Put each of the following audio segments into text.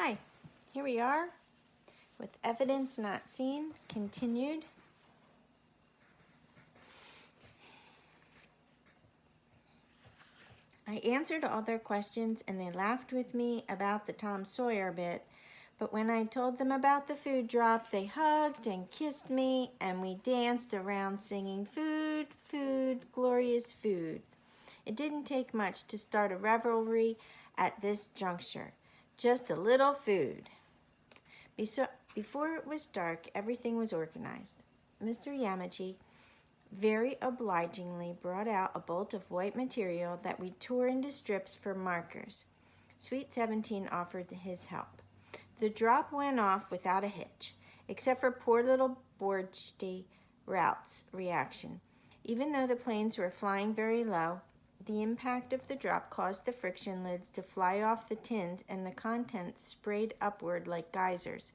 Hi, here we are with evidence not seen, continued. I answered all their questions and they laughed with me about the Tom Sawyer bit, but when I told them about the food drop, they hugged and kissed me and we danced around singing food, food, glorious food. It didn't take much to start a revelry at this juncture. Just a little food. Before it was dark, everything was organized. Mr. Yamaji very obligingly brought out a bolt of white material that we tore into strips for markers. Sweet 17 offered his help. The drop went off without a hitch, except for poor little Borgty Rout's reaction. Even though the planes were flying very low, the impact of the drop caused the friction lids to fly off the tins and the contents sprayed upward like geysers.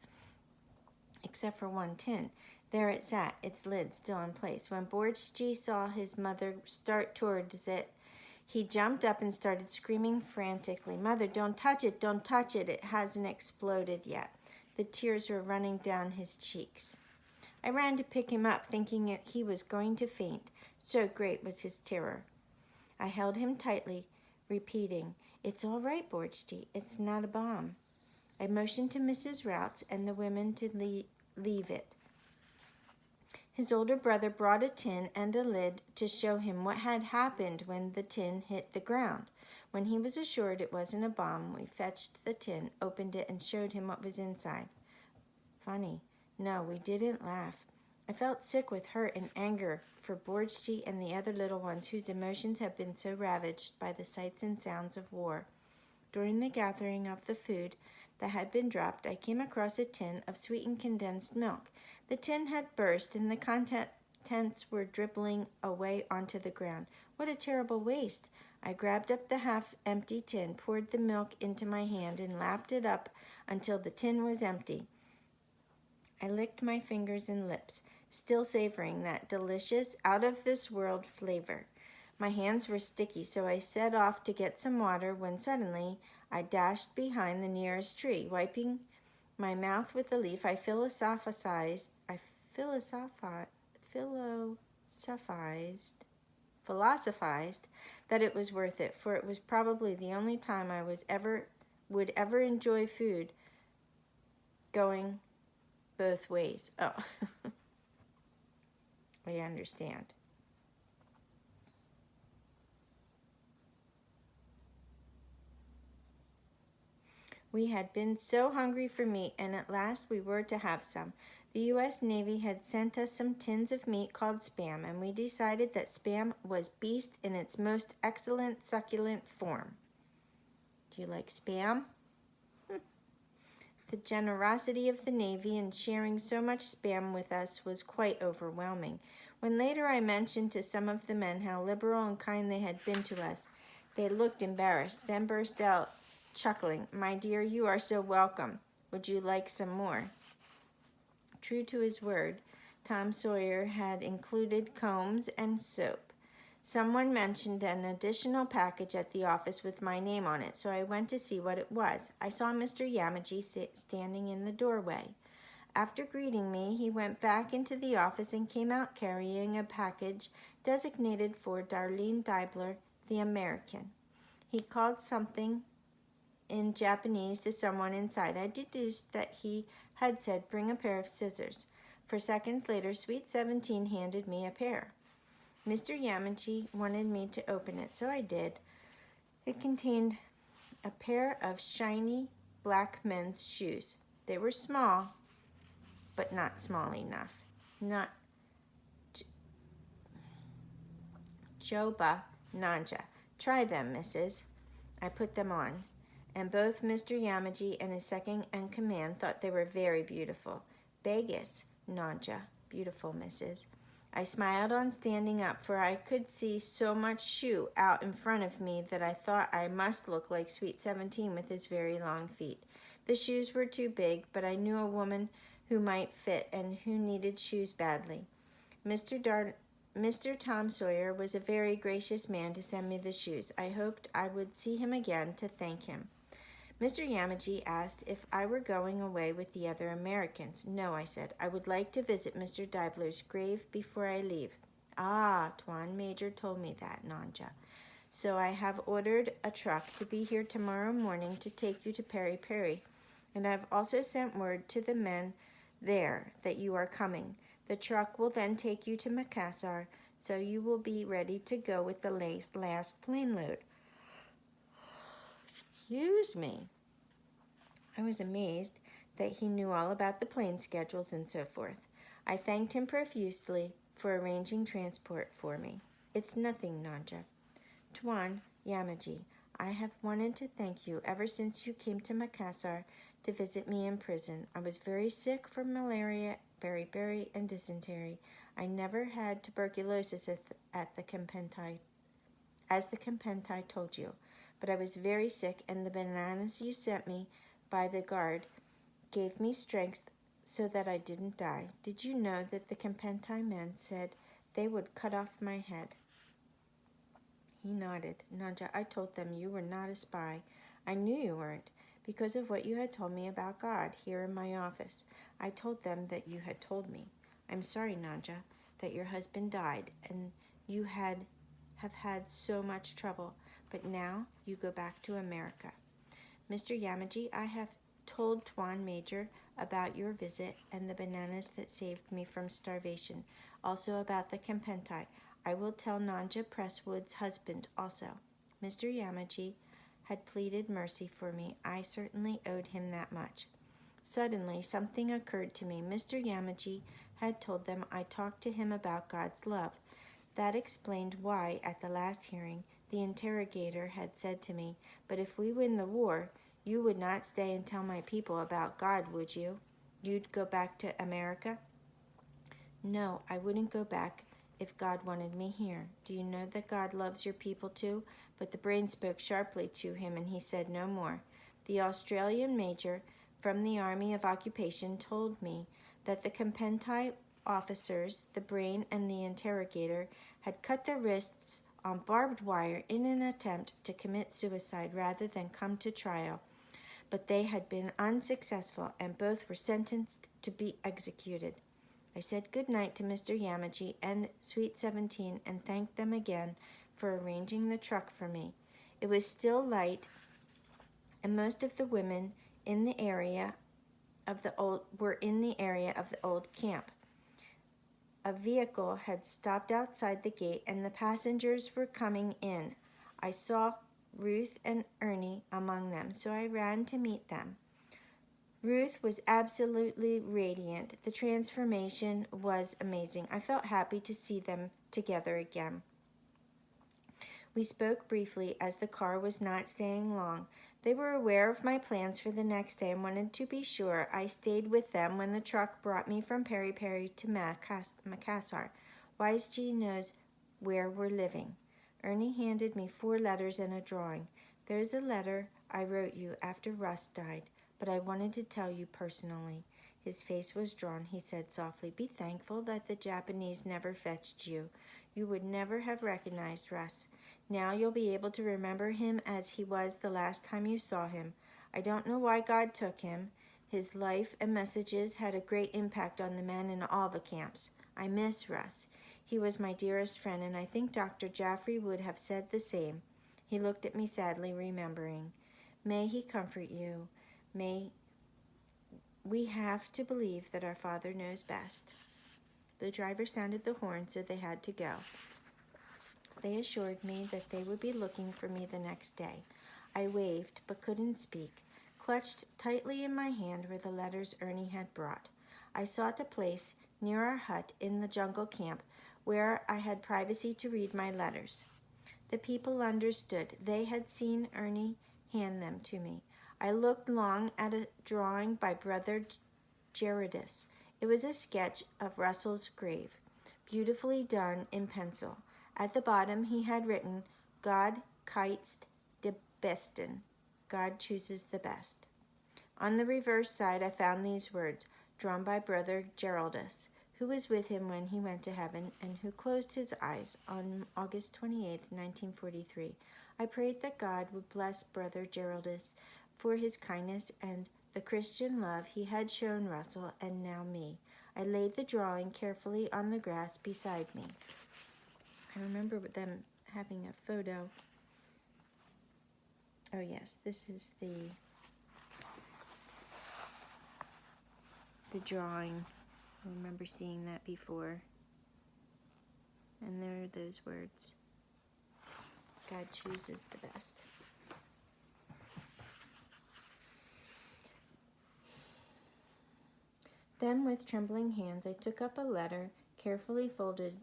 Except for one tin. There it sat, its lid still in place. When Borgty saw his mother start towards it, he jumped up and started screaming frantically, "Mother, don't touch it, don't touch it. It hasn't exploded yet." The tears were running down his cheeks. I ran to pick him up, thinking he was going to faint. So great was his terror. I held him tightly, repeating, "It's all right, Borgty. It's not a bomb." I motioned to Mrs. Rout's and the women to leave it. His older brother brought a tin and a lid to show him what had happened when the tin hit the ground. When he was assured it wasn't a bomb, we fetched the tin, opened it, and showed him what was inside. Funny. No, we didn't laugh. I felt sick with hurt and anger for Borgty and the other little ones whose emotions had been so ravaged by the sights and sounds of war. During the gathering of the food that had been dropped, I came across a tin of sweetened condensed milk. The tin had burst and the contents were dribbling away onto the ground. What a terrible waste! I grabbed up the half-empty tin, poured the milk into my hand, and lapped it up until the tin was empty. I licked my fingers and lips, still savoring that delicious, out-of-this-world flavor. My hands were sticky, so I set off to get some water when suddenly I dashed behind the nearest tree. Wiping my mouth with a leaf, I philosophized that it was worth it, for it was probably the only time I would ever enjoy food going both ways. Oh, I understand. We had been so hungry for meat, and at last we were to have some. The U.S. Navy had sent us some tins of meat called Spam, and we decided that Spam was beast in its most excellent, succulent form. Do you like Spam? The generosity of the Navy in sharing so much Spam with us was quite overwhelming. When later I mentioned to some of the men how liberal and kind they had been to us, they looked embarrassed, then burst out chuckling, "My dear, you are so welcome. Would you like some more?" True to his word, Tom Sawyer had included combs and soap. Someone mentioned an additional package at the office with my name on it, so I went to see what it was. I saw Mr. Yamaji standing in the doorway. After greeting me, he went back into the office and came out carrying a package designated for Darlene Deibler, the American. He called something in Japanese to someone inside. I deduced that he had said, "Bring a pair of scissors." For seconds later, Sweet 17 handed me a pair. Mr. Yamaji wanted me to open it, so I did. It contained a pair of shiny black men's shoes. They were small, but not small enough. Not Joba Nanja. "Try them, missus." I put them on, and both Mr. Yamaji and his second-in-command thought they were very beautiful. "Vegas, Nanja. Beautiful, missus." I smiled on standing up, for I could see so much shoe out in front of me that I thought I must look like Sweet 17 with his very long feet. The shoes were too big, but I knew a woman who might fit and who needed shoes badly. Mr. Tom Sawyer was a very gracious man to send me the shoes. I hoped I would see him again to thank him. Mr. Yamaji asked if I were going away with the other Americans. No, I said. I would like to visit Mr. Deibler's grave before I leave. Ah, Tuan Major told me that, Nanja. So I have ordered a truck to be here tomorrow morning to take you to Peri Peri. And I've also sent word to the men there that you are coming. The truck will then take you to Makassar, so you will be ready to go with the last plane load. Excuse me. I was amazed that he knew all about the plane schedules and so forth. I thanked him profusely for arranging transport for me. It's nothing, Nanja. Tuan Yamaji, I have wanted to thank you ever since you came to Makassar to visit me in prison. I was very sick from malaria, beriberi, and dysentery. I never had tuberculosis at the Kempentai, as the Kempentai told you, but I was very sick, and the bananas you sent me by the guard gave me strength so that I didn't die. Did you know that the Kempentai men said they would cut off my head? He nodded. Nanja, I told them you were not a spy. I knew you weren't, because of what you had told me about God here in my office. I told them that you had told me. I'm sorry, Nanja, that your husband died, and you have had so much trouble, but now you go back to America. Mr. Yamaji, I have told Tuan Major about your visit and the bananas that saved me from starvation, also about the Kempentai. I will tell Nanja Presswood's husband also. Mr. Yamaji had pleaded mercy for me. I certainly owed him that much. Suddenly, something occurred to me. Mr. Yamaji had told them I talked to him about God's love. That explained why, at the last hearing, the interrogator had said to me, "But if we win the war, you would not stay and tell my people about God, would you? You'd go back to America?" No, I wouldn't go back if God wanted me here. Do you know that God loves your people too? But the brain spoke sharply to him, and he said no more. The Australian major from the Army of Occupation told me that the Kempentai officers, the brain, and the interrogator had cut their wrists on barbed wire in an attempt to commit suicide rather than come to trial. But they had been unsuccessful, and both were sentenced to be executed. I said good night to Mr. Yamaji and Suite 17 and thanked them again for arranging the truck for me. It was still light, and most of the women in the area of the old camp. A vehicle had stopped outside the gate, and the passengers were coming in. I saw Ruth and Ernie among them, so I ran to meet them. Ruth was absolutely radiant. The transformation was amazing. I felt happy to see them together again. We spoke briefly as the car was not staying long. They were aware of my plans for the next day and wanted to be sure I stayed with them when the truck brought me from Peri Peri to Makassar. Wise G knows where we're living. Ernie handed me 4 letters and a drawing. There's a letter I wrote you after Russ died, but I wanted to tell you personally. His face was drawn. He said softly, "Be thankful that the Japanese never fetched you. You would never have recognized Russ. Now you'll be able to remember him as he was the last time you saw him. I don't know why God took him. His life and messages had a great impact on the men in all the camps. I miss Russ. He was my dearest friend, and I think Dr. Jaffrey would have said the same." He looked at me sadly, remembering. "May he comfort you. We have to believe that our Father knows best." The driver sounded the horn, so they had to go. They assured me that they would be looking for me the next day. I waved, but couldn't speak, clutched tightly in my hand were the letters Ernie had brought. I sought a place near our hut in the jungle camp where I had privacy to read my letters. The people understood. They had seen Ernie hand them to me. I looked long at a drawing by Brother Gerardus. It was a sketch of Russell's grave, beautifully done in pencil. At the bottom he had written, "God kiest de besten." God chooses the best. On the reverse side I found these words, drawn by Brother Geraldus, who was with him when he went to heaven and who closed his eyes on August 28, 1943. I prayed that God would bless Brother Geraldus for his kindness and the Christian love he had shown Russell and now me. I laid the drawing carefully on the grass beside me. I remember them having a photo. Oh yes, this is the drawing. I remember seeing that before. And there are those words. God chooses the best. Then with trembling hands I took up a letter, carefully folded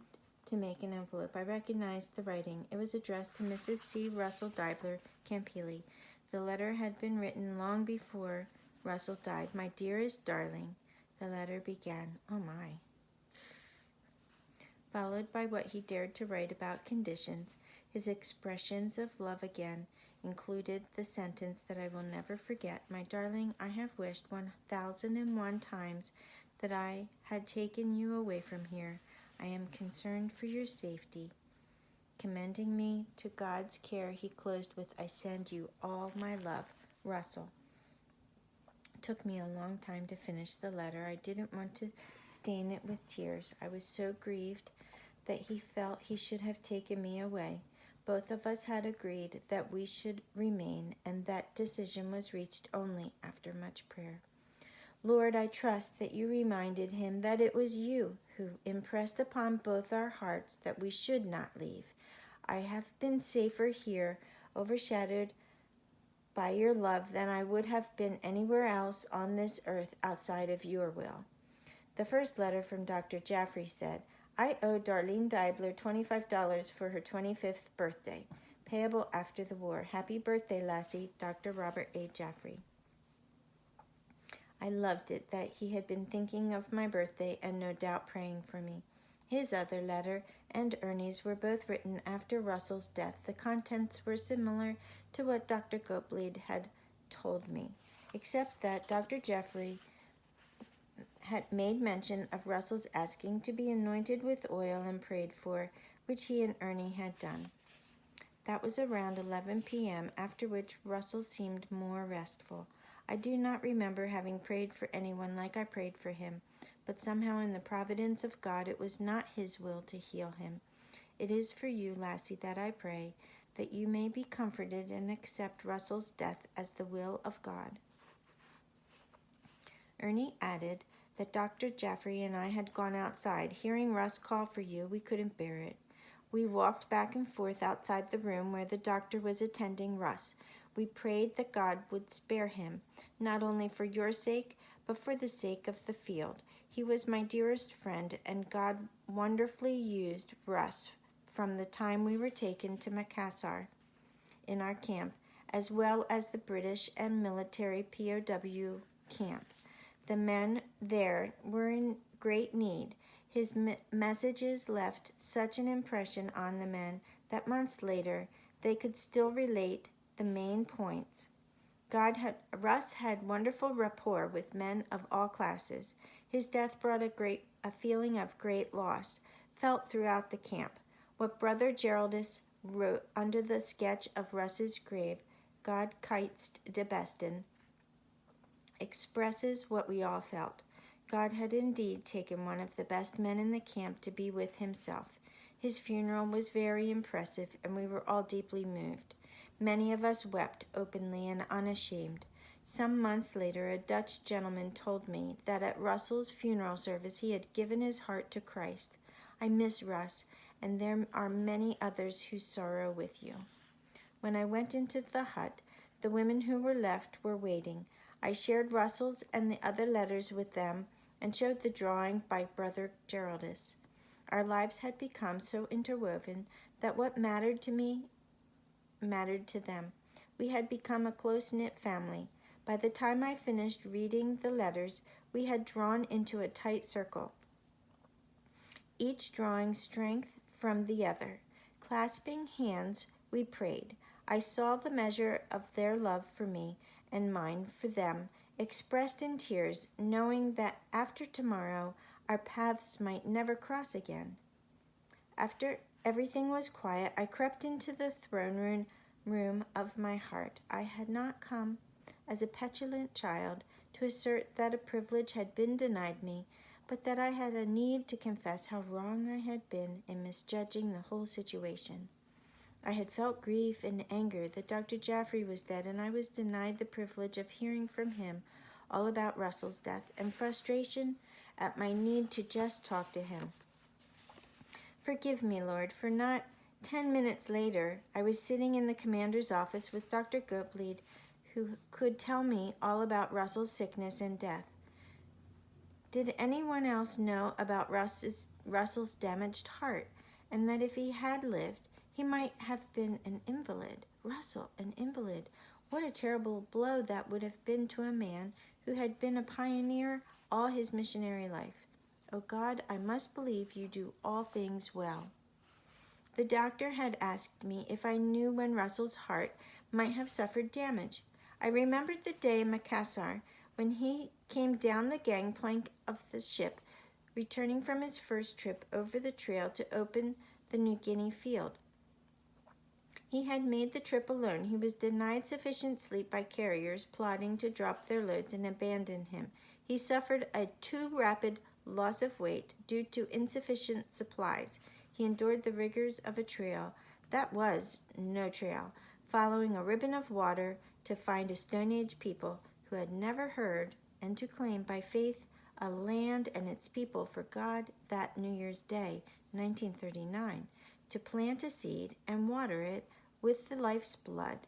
to make an envelope. I recognized the writing. It was addressed to Mrs. C. Russell Deibler Campili. The letter had been written long before Russell died. My dearest darling, the letter began. Oh my. Followed by what he dared to write about conditions. His expressions of love again included the sentence that I will never forget. My darling, I have wished 1,001 times that I had taken you away from here. I am concerned for your safety. Commending me to God's care, he closed with, I send you all my love, Russell. It took me a long time to finish the letter. I didn't want to stain it with tears. I was so grieved that he felt he should have taken me away. Both of us had agreed that we should remain, and that decision was reached only after much prayer. Lord, I trust that you reminded him that it was you who impressed upon both our hearts that we should not leave. I have been safer here, overshadowed by your love, than I would have been anywhere else on this earth outside of your will. The first letter from Dr. Jaffrey said, I owe Darlene Deibler $25 for her 25th birthday, payable after the war. Happy birthday, Lassie, Dr. Robert A. Jaffrey. I loved it that he had been thinking of my birthday and no doubt praying for me. His other letter and Ernie's were both written after Russell's death. The contents were similar to what Dr. Gottlieb had told me, except that Dr. Jaffrey had made mention of Russell's asking to be anointed with oil and prayed for, which he and Ernie had done. That was around 11 p.m., after which Russell seemed more restful. I do not remember having prayed for anyone like I prayed for him, but somehow in the providence of God it was not his will to heal him. It is for you, Lassie, that I pray, that you may be comforted and accept Russell's death as the will of God. Ernie added that Dr. Jaffrey and I had gone outside. Hearing Russ call for you, we couldn't bear it. We walked back and forth outside the room where the doctor was attending Russ. We prayed that God would spare him, not only for your sake, but for the sake of the field. He was my dearest friend, and God wonderfully used Russ from the time we were taken to Macassar in our camp, as well as the British and military POW camp. The men there were in great need. His messages left such an impression on the men that months later they could still relate the main points. Russ had wonderful rapport with men of all classes. His death brought a feeling of great loss, felt throughout the camp. What Brother Geraldus wrote under the sketch of Russ's grave, God kites de besten, expresses what we all felt. God had indeed taken one of the best men in the camp to be with himself. His funeral was very impressive, and we were all deeply moved. Many of us wept openly and unashamed. Some months later, a Dutch gentleman told me that at Russell's funeral service he had given his heart to Christ. I miss Russ, and there are many others who sorrow with you. When I went into the hut, the women who were left were waiting. I shared Russell's and the other letters with them and showed the drawing by Brother Geraldus. Our lives had become so interwoven that what mattered to me mattered to them. We had become a close-knit family. By the time I finished reading the letters, we had drawn into a tight circle, each drawing strength from the other. Clasping hands, we prayed. I saw the measure of their love for me and mine for them, expressed in tears, knowing that after tomorrow our paths might never cross again. After everything was quiet, I crept into the throne room of my heart. I had not come as a petulant child to assert that a privilege had been denied me, but that I had a need to confess how wrong I had been in misjudging the whole situation. I had felt grief and anger that Dr. Jaffrey was dead, and I was denied the privilege of hearing from him all about Russell's death, and frustration at my need to just talk to him. Forgive me, Lord, for not 10 minutes later I was sitting in the commander's office with Dr. Gottlieb, who could tell me all about Russell's sickness and death. Did anyone else know about Russell's damaged heart, and that if he had lived, he might have been an invalid? Russell, an invalid. What a terrible blow that would have been to a man who had been a pioneer all his missionary life. Oh God, I must believe you do all things well. The doctor had asked me if I knew when Russell's heart might have suffered damage. I remembered the day in Makassar when he came down the gangplank of the ship, returning from his first trip over the trail to open the New Guinea field. He had made the trip alone. He was denied sufficient sleep by carriers plotting to drop their loads and abandon him. He suffered a too rapid loss of weight due to insufficient supplies. He endured the rigors of a trail that was no trail, following a ribbon of water to find a Stone Age people who had never heard, and to claim by faith a land and its people for God that New Year's Day, 1939, to plant a seed and water it with the life's blood,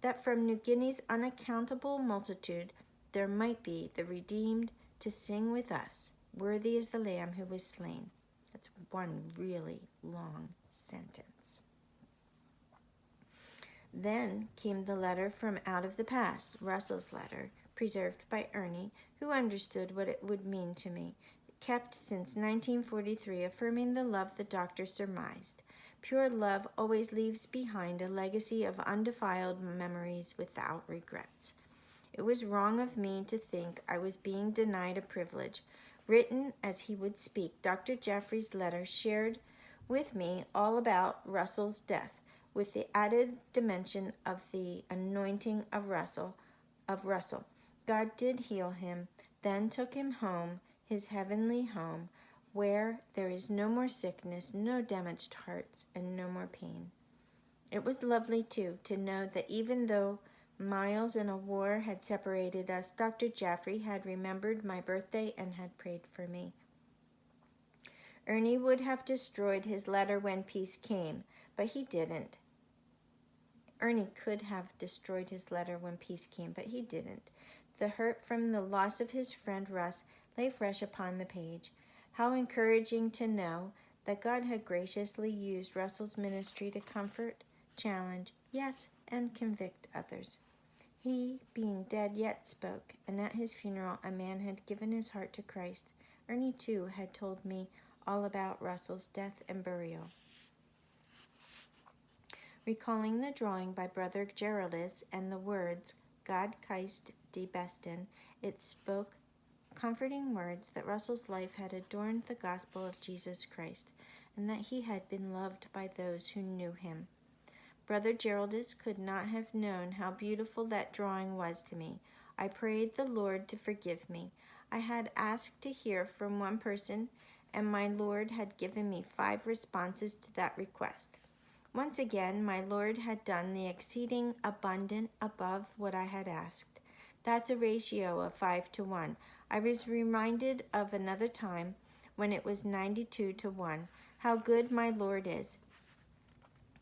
that from New Guinea's unaccountable multitude there might be the redeemed to sing with us, worthy is the Lamb who was slain. That's one really long sentence. Then came the letter from out of the past, Russell's letter, preserved by Ernie, who understood what it would mean to me, kept since 1943, affirming the love the doctor surmised. Pure love always leaves behind a legacy of undefiled memories without regrets. It was wrong of me to think I was being denied a privilege. Written as he would speak, Dr. Jaffrey's letter shared with me all about Russell's death, with the added dimension of the anointing of Russell. God did heal him, then took him home, his heavenly home, where there is no more sickness, no damaged hearts, and no more pain. It was lovely, too, to know that even though miles and a war had separated us, Dr. Jaffrey had remembered my birthday and had prayed for me. Ernie would have destroyed his letter when peace came, but he didn't. Ernie could have destroyed his letter when peace came, but he didn't. The hurt from the loss of his friend Russ lay fresh upon the page. How encouraging to know that God had graciously used Russell's ministry to comfort, challenge, yes, and convict others. He, being dead, yet spoke, and at his funeral a man had given his heart to Christ. Ernie, too, had told me all about Russell's death and burial. Recalling the drawing by Brother Geraldus and the words, God Christ die besten, it spoke comforting words that Russell's life had adorned the gospel of Jesus Christ, and that he had been loved by those who knew him. Brother Geraldus could not have known how beautiful that drawing was to me. I prayed the Lord to forgive me. I had asked to hear from one person, and my Lord had given me 5 responses to that request. Once again, my Lord had done the exceeding abundant above what I had asked. That's a ratio of 5 to 1. I was reminded of another time when it was 92 to 1. How good my Lord is.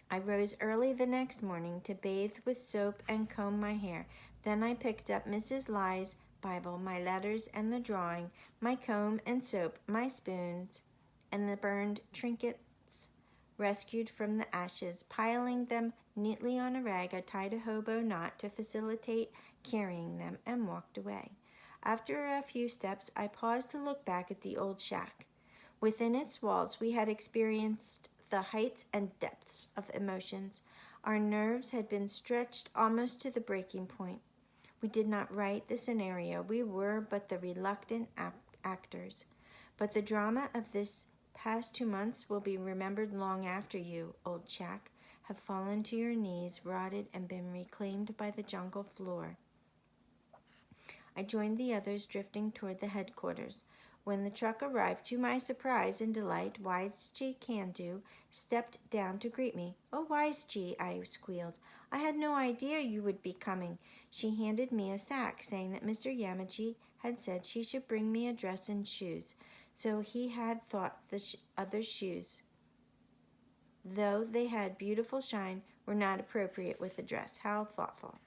I rose early the next morning to bathe with soap and comb my hair. Then I picked up Mrs. Lye's Bible, my letters and the drawing, my comb and soap, my spoons, and the burned trinkets rescued from the ashes, piling them neatly on a rag. I tied a hobo knot to facilitate carrying them and walked away. After a few steps, I paused to look back at the old shack. Within its walls, we had experienced the heights and depths of emotions. Our nerves had been stretched almost to the breaking point. We did not write the scenario. We were but the reluctant actors. But the drama of this past 2 months will be remembered long after you, old shack, have fallen to your knees, rotted, and been reclaimed by the jungle floor. I joined the others drifting toward the headquarters. When the truck arrived, to my surprise and delight, Wise G. Can-Do stepped down to greet me. "Oh, Wise G," I squealed. "I had no idea you would be coming." She handed me a sack, saying that Mr. Yamaji had said she should bring me a dress and shoes. So he had thought the other shoes, though they had beautiful shine, were not appropriate with the dress. How thoughtful.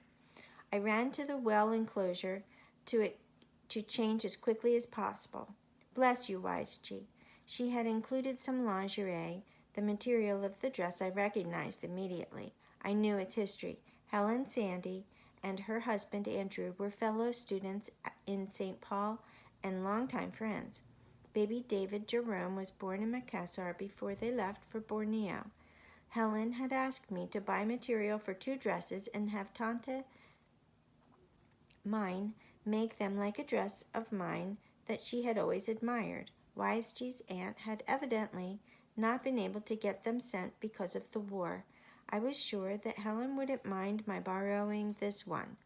I ran to the well enclosure to change as quickly as possible. "Bless you, Wise G." She had included some lingerie. The material of the dress I recognized immediately. I knew its history. Helen Sandy and her husband Andrew were fellow students in St. Paul and longtime friends. Baby David Jerome was born in Makassar before they left for Borneo. Helen had asked me to buy material for 2 dresses and have Tante mine make them like a dress of mine that she had always admired. Wise G's aunt had evidently not been able to get them sent because of the war. I was sure that Helen wouldn't mind my borrowing this one.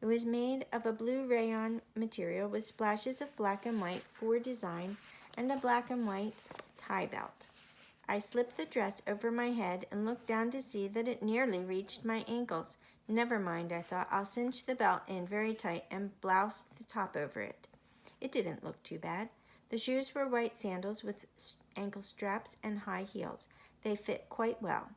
It was made of a blue rayon material with splashes of black and white for design and a black and white tie belt. I slipped the dress over my head and looked down to see that it nearly reached my ankles. Never mind, I thought. I'll cinch the belt in very tight and blouse the top over it. It didn't look too bad. The shoes were white sandals with ankle straps and high heels. They fit quite well.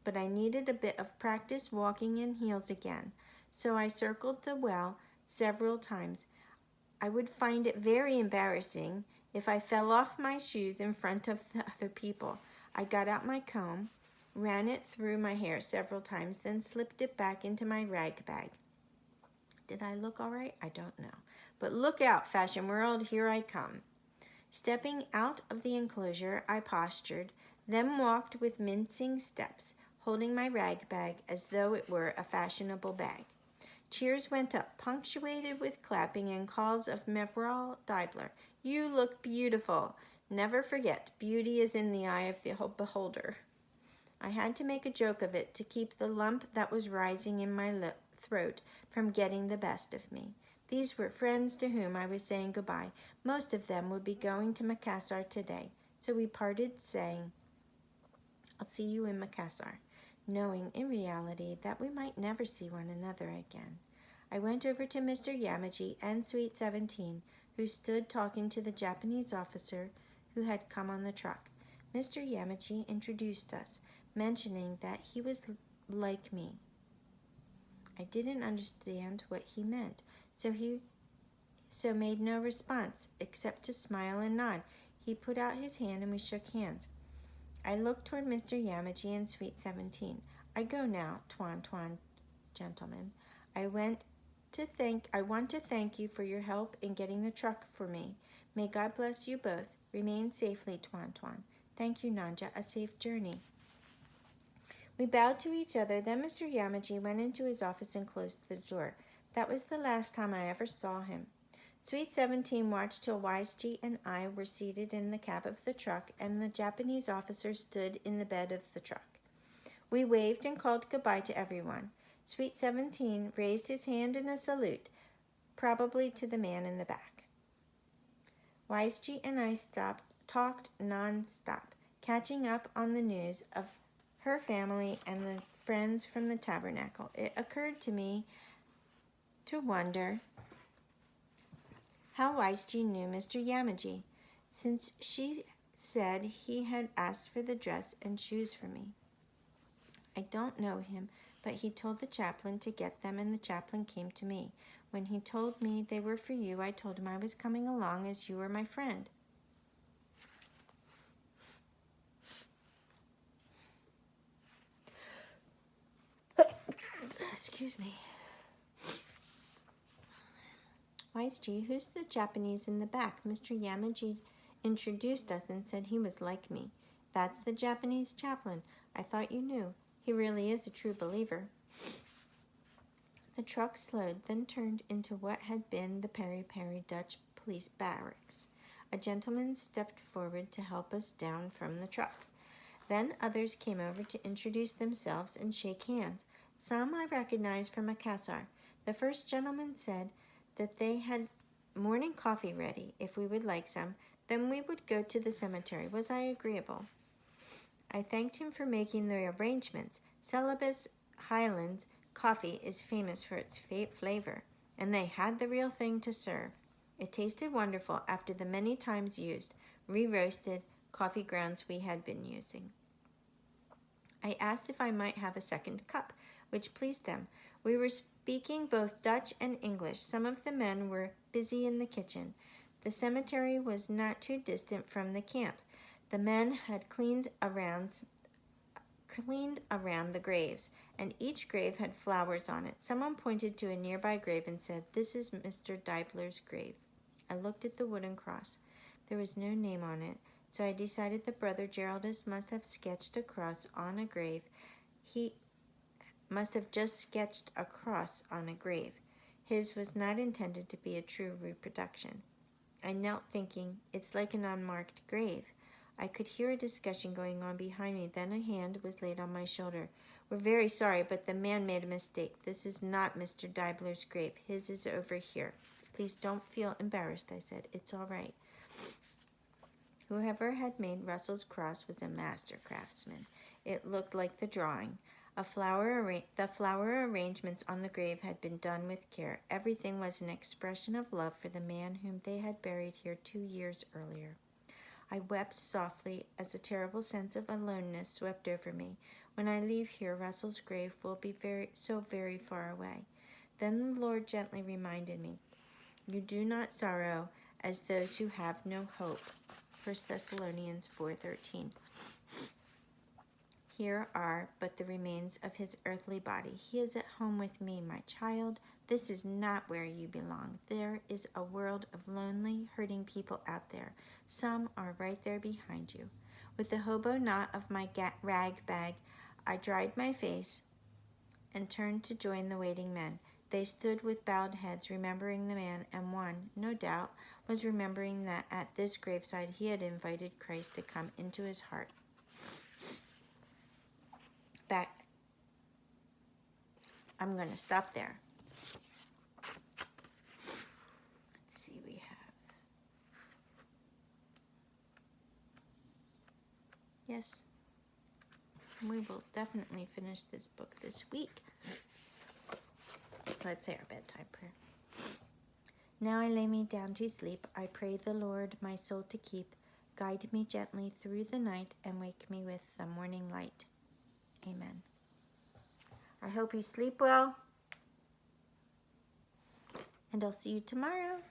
But I needed a bit of practice walking in heels again, so I circled the well several times. I would find it very embarrassing if I fell off my shoes in front of the other people. I got out my comb, ran it through my hair several times, then slipped it back into my rag bag. Did I look all right? I don't know. But look out, fashion world, here I come. Stepping out of the enclosure, I postured, then walked with mincing steps, holding my rag bag as though it were a fashionable bag. Cheers went up, punctuated with clapping and calls of Darlene Deibler. "You look beautiful." Never forget, beauty is in the eye of the beholder. I had to make a joke of it to keep the lump that was rising in my throat from getting the best of me. These were friends to whom I was saying goodbye. Most of them would be going to Makassar today, so we parted saying, "I'll see you in Makassar," knowing in reality that we might never see one another again. I went over to Mr. Yamaji and Sweet 17, who stood talking to the Japanese officer who had come on the truck. Mr. Yamaji introduced us, mentioning that he was like me. I didn't understand what he meant, so made no response except to smile and nod. He put out his hand and we shook hands. I looked toward Mr. Yamaji and Sweet 17. "I go now, Tuan, gentlemen. I want to thank you for your help in getting the truck for me. May God bless you both. Remain safely, Tuan. Thank you, Nanja. A safe journey." We bowed to each other. Then Mr. Yamaji went into his office and closed the door. That was the last time I ever saw him. Sweet 17 watched till Wise G and I were seated in the cab of the truck and the Japanese officer stood in the bed of the truck. We waved and called goodbye to everyone. Sweet 17 raised his hand in a salute, probably to the man in the back. Wise G and I talked non-stop, catching up on the news of her family and the friends from the tabernacle. It occurred to me to wonder how Wise G knew Mr. Yamaji, since she said he had asked for the dress and shoes for me. I don't know him, but he told the chaplain to get them, and the chaplain came to me. When he told me they were for you, I told him I was coming along as you were my friend. Excuse me. Wise G, who's the Japanese in the back? Mr. Yamaji introduced us and said he was like me. That's the Japanese chaplain. I thought you knew. He really is a true believer. The truck slowed, then turned into what had been the Peri-Peri Dutch police barracks. A gentleman stepped forward to help us down from the truck. Then others came over to introduce themselves and shake hands. Some I recognized from Makassar. The first gentleman said, that they had morning coffee ready if we would like some. Then we would go to the cemetery. Was I agreeable? I thanked him for making the arrangements. Celebes Highlands coffee is famous for its flavor, and they had the real thing to serve. It tasted wonderful after the many times used, re-roasted coffee grounds we had been using. I asked if I might have a second cup, which pleased them. We were speaking both Dutch and English. Some of the men were busy in the kitchen. The cemetery was not too distant from the camp. The men had cleaned around the graves, and each grave had flowers on it. Someone pointed to a nearby grave and said, "This is Mr. Deibler's grave." I looked at the wooden cross. There was no name on it, so I decided that Brother Geraldus must have sketched a cross on a grave. He must have just sketched a cross on a grave. His was not intended to be a true reproduction. I knelt thinking, it's like an unmarked grave. I could hear a discussion going on behind me. Then a hand was laid on my shoulder. "We're very sorry, but the man made a mistake. This is not Mr. Deibler's grave. His is over here." "Please don't feel embarrassed," I said. "It's all right." Whoever had made Russell's cross was a master craftsman. It looked like the drawing. The flower arrangements on the grave had been done with care. Everything was an expression of love for the man whom they had buried here 2 years earlier. I wept softly as a terrible sense of aloneness swept over me. When I leave here, Russell's grave will be very far away. Then the Lord gently reminded me, "You do not sorrow as those who have no hope." 1 Thessalonians 4:13. "Here are but the remains of his earthly body. He is at home with me, my child. This is not where you belong. There is a world of lonely, hurting people out there. Some are right there behind you." With the hobo knot of my rag bag, I dried my face and turned to join the waiting men. They stood with bowed heads, remembering the man, and one, no doubt, was remembering that at this graveside he had invited Christ to come into his heart. I'm going to stop there. Let's see, we have... Yes, we will definitely finish this book this week. Let's say our bedtime prayer. Now I lay me down to sleep. I pray the Lord my soul to keep. Guide me gently through the night and wake me with the morning light. Amen. I hope you sleep well, and I'll see you tomorrow.